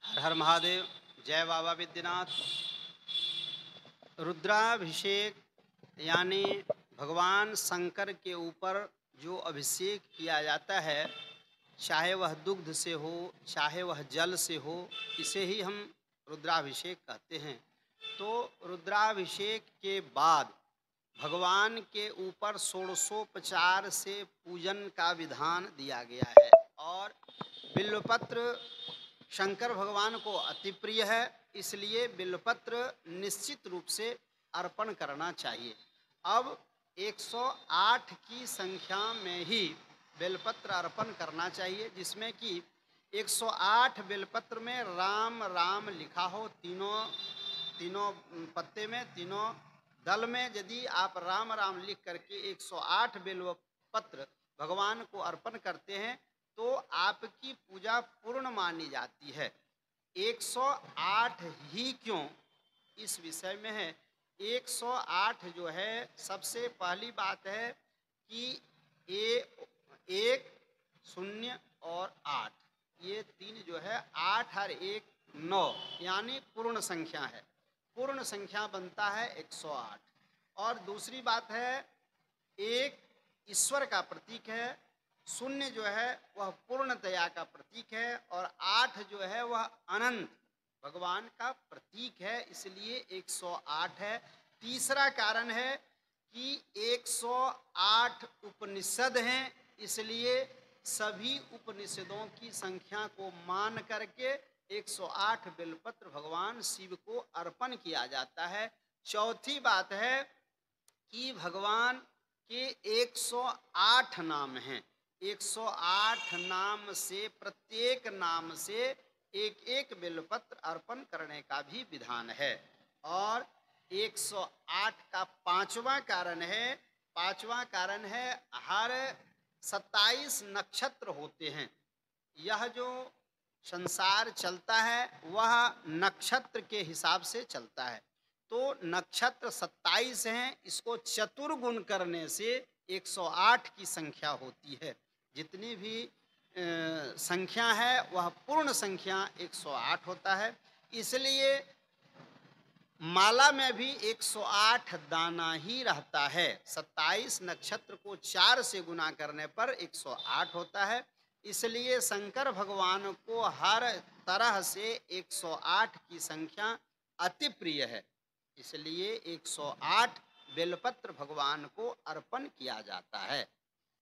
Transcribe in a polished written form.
हर हर महादेव। जय बाबा विद्यनाथ। रुद्राभिषेक यानी भगवान शंकर के ऊपर जो अभिषेक किया जाता है, चाहे वह दुग्ध से हो चाहे वह जल से हो, इसे ही हम रुद्राभिषेक कहते हैं। तो रुद्राभिषेक के बाद भगवान के ऊपर षोडशोपचार से पूजन का विधान दिया गया है। और बिल्वपत्र शंकर भगवान को अति प्रिय है, इसलिए बिल्वपत्र निश्चित रूप से अर्पण करना चाहिए। अब 108 की संख्या में ही बेलपत्र अर्पण करना चाहिए, जिसमें कि 108 बेलपत्र में राम राम लिखा हो। तीनों पत्ते में, तीनों दल में यदि आप राम राम लिख करके 108 बेलपत्र भगवान को अर्पण करते हैं तो आपकी पूजा पूर्ण मानी जाती है। 108 ही क्यों, इस विषय में है। 108 जो है, सबसे पहली बात है कि ये 1 0 और 8, ये तीन जो है 8 और 1 9 यानी पूर्ण संख्या है। पूर्ण संख्या बनता है 108। और दूसरी बात है, 1 ईश्वर का प्रतीक है, 0 जो है वह पूर्णतया का प्रतीक है, और 8 जो है वह अनंत भगवान का प्रतीक है, इसलिए 108 है। तीसरा कारण है कि 108 उपनिषद हैं, इसलिए सभी उपनिषदों की संख्या को मान करके 108 बेलपत्र भगवान शिव को अर्पण किया जाता है। चौथी बात है कि भगवान के 108 नाम हैं। 108 नाम से, प्रत्येक नाम से एक एक बेलपत्र अर्पण करने का भी विधान है। और 108 का पांचवा कारण है, हर 27 नक्षत्र होते हैं। यह जो संसार चलता है वह नक्षत्र के हिसाब से चलता है। तो नक्षत्र 27 हैं, इसको चतुर्गुण करने से 108 की संख्या होती है। जितनी भी संख्या है वह पूर्ण संख्या 108 होता है। इसलिए माला में भी 108 दाना ही रहता है। 27 नक्षत्र को 4 से गुना करने पर 108 होता है। इसलिए शंकर भगवान को हर तरह से 108 की संख्या अति प्रिय है, इसलिए 108 बेलपत्र भगवान को अर्पण किया जाता है।